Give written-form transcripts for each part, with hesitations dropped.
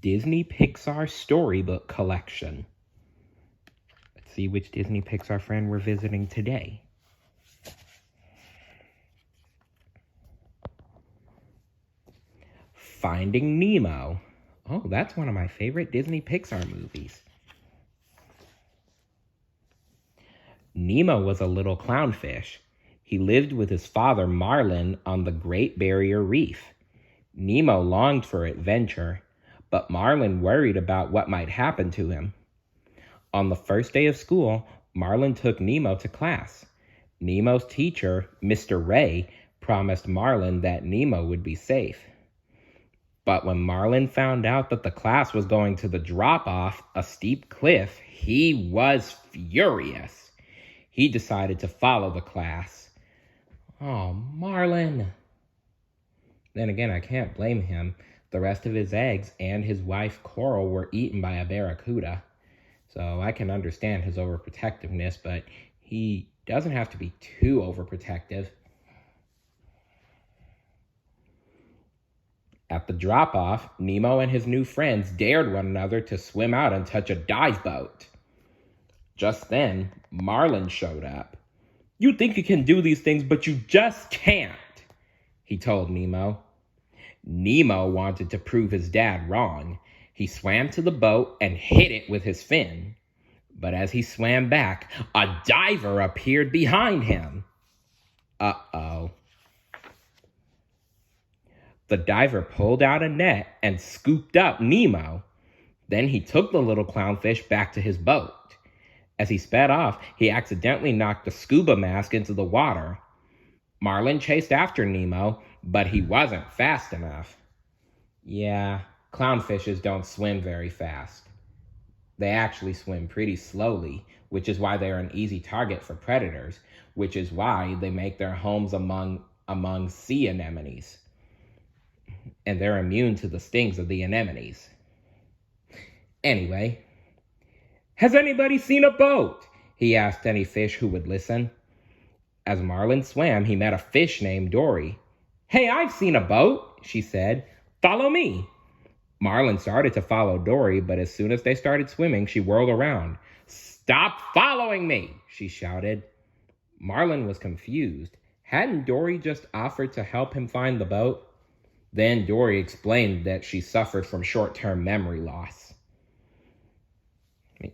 Disney Pixar Storybook collection. Let's see which Disney Pixar friend we're visiting today. Finding Nemo. Oh, that's one of my favorite Disney Pixar movies. Nemo was a little clownfish. He lived with his father Marlin on the Great Barrier Reef. Nemo longed for adventure, but Marlin worried about what might happen to him. On the first day of school, Marlin took Nemo to class. Nemo's teacher, Mr. Ray, promised Marlin that Nemo would be safe. But when Marlin found out that the class was going to the drop-off, a steep cliff, he was furious. He decided to follow the class. Oh, Marlin. Then again, I can't blame him. The rest of his eggs and his wife Coral were eaten by a barracuda. So I can understand his overprotectiveness, but he doesn't have to be too overprotective. At the drop-off, Nemo and his new friends dared one another to swim out and touch a dive boat. Just then, Marlin showed up. "You think you can do these things, but you just can't," he told Nemo. Nemo wanted to prove his dad wrong. He swam to the boat and hit it with his fin. But as he swam back, a diver appeared behind him. Uh-oh. The diver pulled out a net and scooped up Nemo. Then he took the little clownfish back to his boat. As he sped off, he accidentally knocked the scuba mask into the water. Marlin chased after Nemo, but he wasn't fast enough. Yeah, clownfishes don't swim very fast. They actually swim pretty slowly, which is why they're an easy target for predators, which is why they make their homes among sea anemones. And they're immune to the stings of the anemones. Anyway, has anybody seen a boat? He asked any fish who would listen. As Marlin swam, he met a fish named Dory. "Hey, I've seen a boat," she said. "Follow me." Marlin started to follow Dory, but as soon as they started swimming, she whirled around. "Stop following me," she shouted. Marlin was confused. Hadn't Dory just offered to help him find the boat? Then Dory explained that she suffered from short-term memory loss.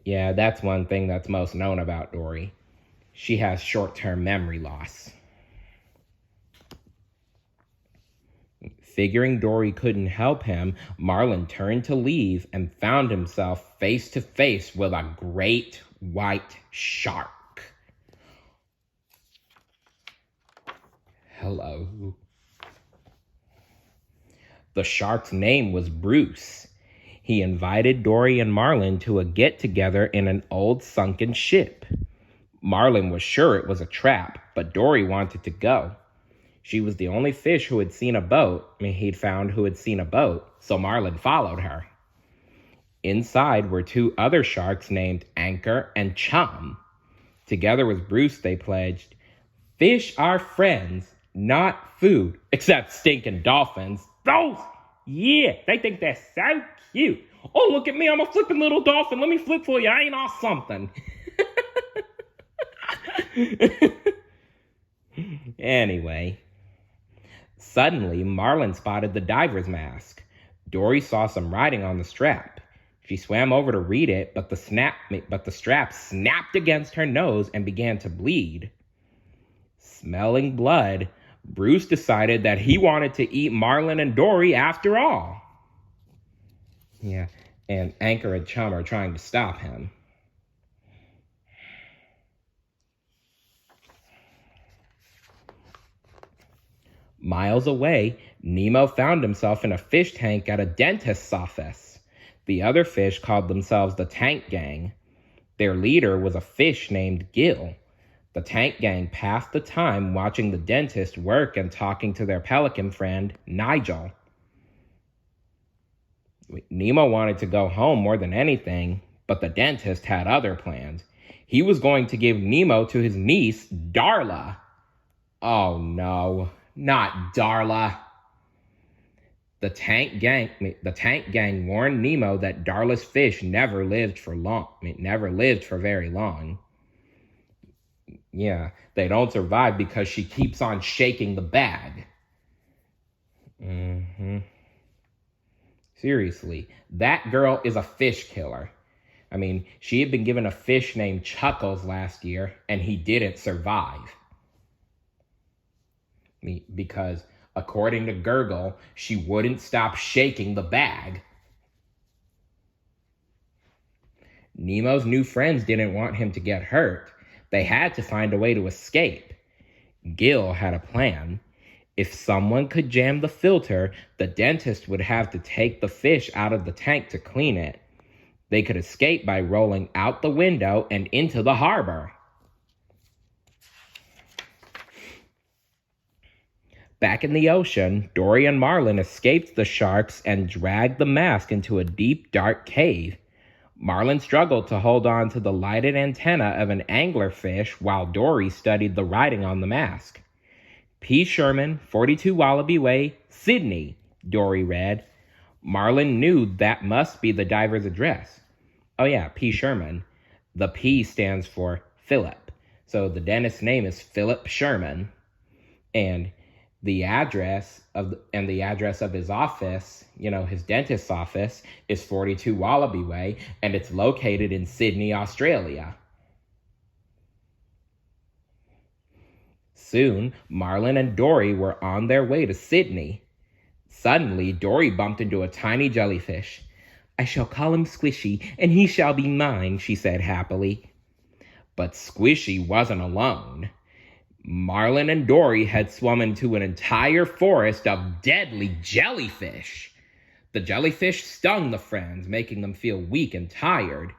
Yeah, that's one thing that's most known about Dory. She has short-term memory loss. Figuring Dory couldn't help him, Marlin turned to leave and found himself face to face with a great white shark. Hello. The shark's name was Bruce. He invited Dory and Marlin to a get-together in an old sunken ship. Marlin was sure it was a trap, but Dory wanted to go. She was the only fish who had seen a boat. He'd found who had seen a boat, so Marlin followed her. Inside were two other sharks named Anchor and Chum. Together with Bruce, they pledged, "Fish are friends, not food, except stinking dolphins. Those, yeah, they think they're so cute. Oh, look at me, I'm a flipping little dolphin. Let me flip for you, I ain't all something." Anyway, suddenly Marlin spotted the diver's mask. Dory saw some writing on the strap. She swam over to read it, but the strap snapped against her nose and began to bleed. Smelling blood, Bruce decided that he wanted to eat Marlin and Dory after all. Yeah, and Anchor and Chum are trying to stop him. Miles away, Nemo found himself in a fish tank at a dentist's office. The other fish called themselves the Tank Gang. Their leader was a fish named Gil. The Tank Gang passed the time watching the dentist work and talking to their pelican friend, Nigel. Nemo wanted to go home more than anything, but the dentist had other plans. He was going to give Nemo to his niece, Darla. Oh no, not Darla. The tank gang warned Nemo that Darla's fish never lived for very long. Yeah, they don't survive because she keeps on shaking the bag. Seriously, that girl is a fish killer. I mean, she had been given a fish named Chuckles last year, and he didn't survive. Because, according to Gurgle, she wouldn't stop shaking the bag. Nemo's new friends didn't want him to get hurt. They had to find a way to escape. Gil had a plan. If someone could jam the filter, the dentist would have to take the fish out of the tank to clean it. They could escape by rolling out the window and into the harbor. Back in the ocean, Dory and Marlin escaped the sharks and dragged the mask into a deep, dark cave. Marlin struggled to hold on to the lighted antenna of an anglerfish while Dory studied the writing on the mask. P. Sherman, 42 Wallaby Way, Sydney, Dory read. Marlin knew that must be the diver's address. Oh yeah, P. Sherman. The P stands for Philip. So the dentist's name is Philip Sherman. And the address of his office, his dentist's office, is 42 Wallaby Way, and it's located in Sydney, Australia. Soon, Marlin and Dory were on their way to Sydney. Suddenly, Dory bumped into a tiny jellyfish. "I shall call him Squishy, and he shall be mine," she said happily. But Squishy wasn't alone. Marlin and Dory had swum into an entire forest of deadly jellyfish. The jellyfish stung the friends, making them feel weak and tired.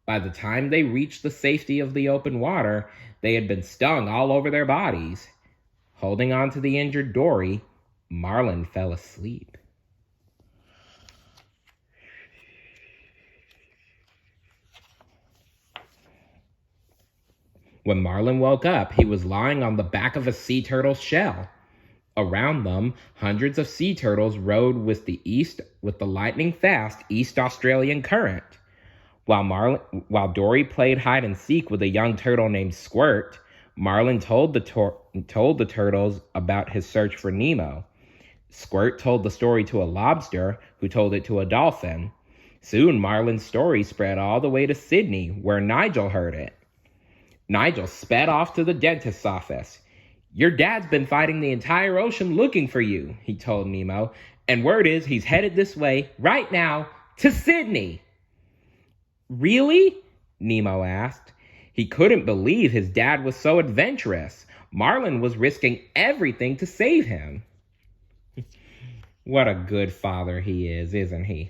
By the time they reached the safety of the open water, they had been stung all over their bodies. Holding on to the injured Dory, Marlin fell asleep. When Marlin woke up, he was lying on the back of a sea turtle's shell. Around them, hundreds of sea turtles rode with the lightning-fast East Australian current. While Dory played hide and seek with a young turtle named Squirt, Marlin told the turtles about his search for Nemo. Squirt told the story to a lobster, who told it to a dolphin. Soon, Marlin's story spread all the way to Sydney, where Nigel heard it. Nigel sped off to the dentist's office. "Your dad's been fighting the entire ocean looking for you," he told Nemo, "and word is he's headed this way, right now, to Sydney." "Really?" Nemo asked. He couldn't believe his dad was so adventurous. Marlin was risking everything to save him. What a good father he is, isn't he?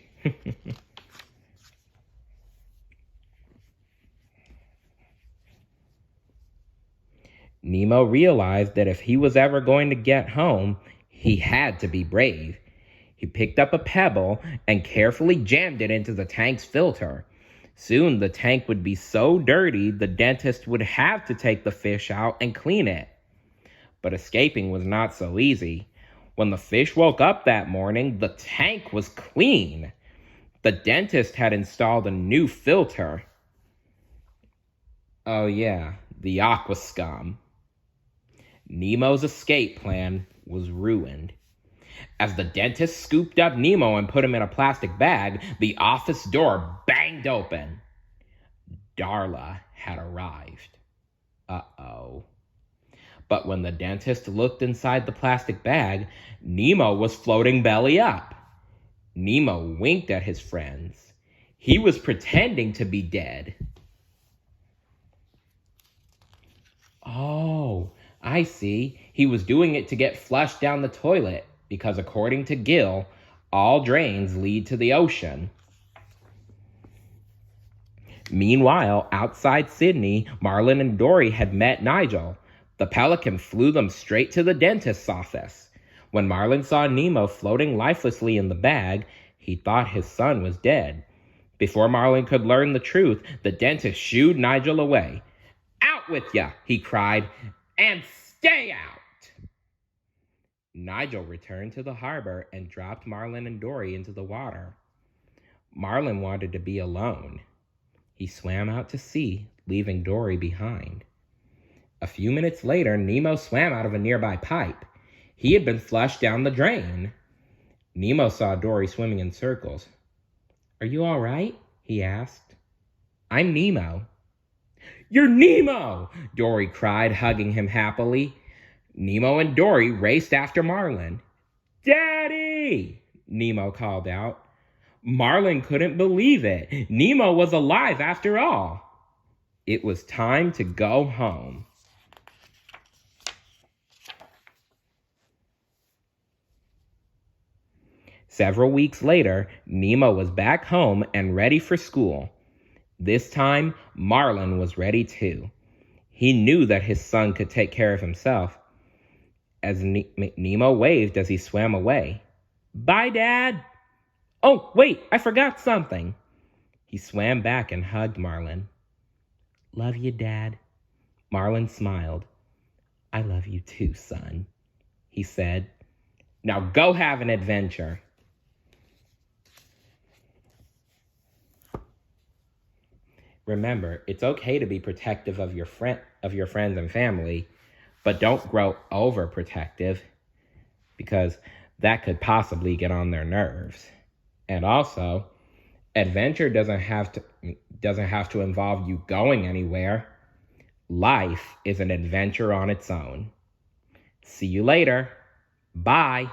Nemo realized that if he was ever going to get home, he had to be brave. He picked up a pebble and carefully jammed it into the tank's filter. Soon the tank would be so dirty the dentist would have to take the fish out and clean it. But escaping was not so easy. When the fish woke up that morning, the tank was clean. The dentist had installed a new filter. Oh yeah, the aqua scum. Nemo's escape plan was ruined. As the dentist scooped up Nemo and put him in a plastic bag, the office door banged open. Darla had arrived. Uh-oh. But when the dentist looked inside the plastic bag, Nemo was floating belly up. Nemo winked at his friends. He was pretending to be dead. Oh, I see. He was doing it to get flushed down the toilet, because according to Gil, all drains lead to the ocean. Meanwhile, outside Sydney, Marlin and Dory had met Nigel. The pelican flew them straight to the dentist's office. When Marlin saw Nemo floating lifelessly in the bag, he thought his son was dead. Before Marlin could learn the truth, the dentist shooed Nigel away. "Out with ya!" he cried, "and stay out!" Nigel returned to the harbor and dropped Marlin and Dory into the water. Marlin wanted to be alone. He swam out to sea, leaving Dory behind. A few minutes later, Nemo swam out of a nearby pipe. He had been flushed down the drain. Nemo saw Dory swimming in circles. "Are you all right?" he asked. "I'm Nemo." "You're Nemo!" Dory cried, hugging him happily. Nemo and Dory raced after Marlin. "Daddy!" Nemo called out. Marlin couldn't believe it. Nemo was alive after all. It was time to go home. Several weeks later, Nemo was back home and ready for school. This time, Marlin was ready too. He knew that his son could take care of himself. As Nemo waved as he swam away. "Bye, Dad!" "Oh, wait, I forgot something." He swam back and hugged Marlin. "Love you, Dad." Marlin smiled. "I love you too, son," he said. "Now go have an adventure." Remember, it's okay to be protective of your friends and family, but don't grow overprotective because that could possibly get on their nerves. And also, adventure doesn't have to involve you going anywhere. Life is an adventure on its own. See you later. Bye.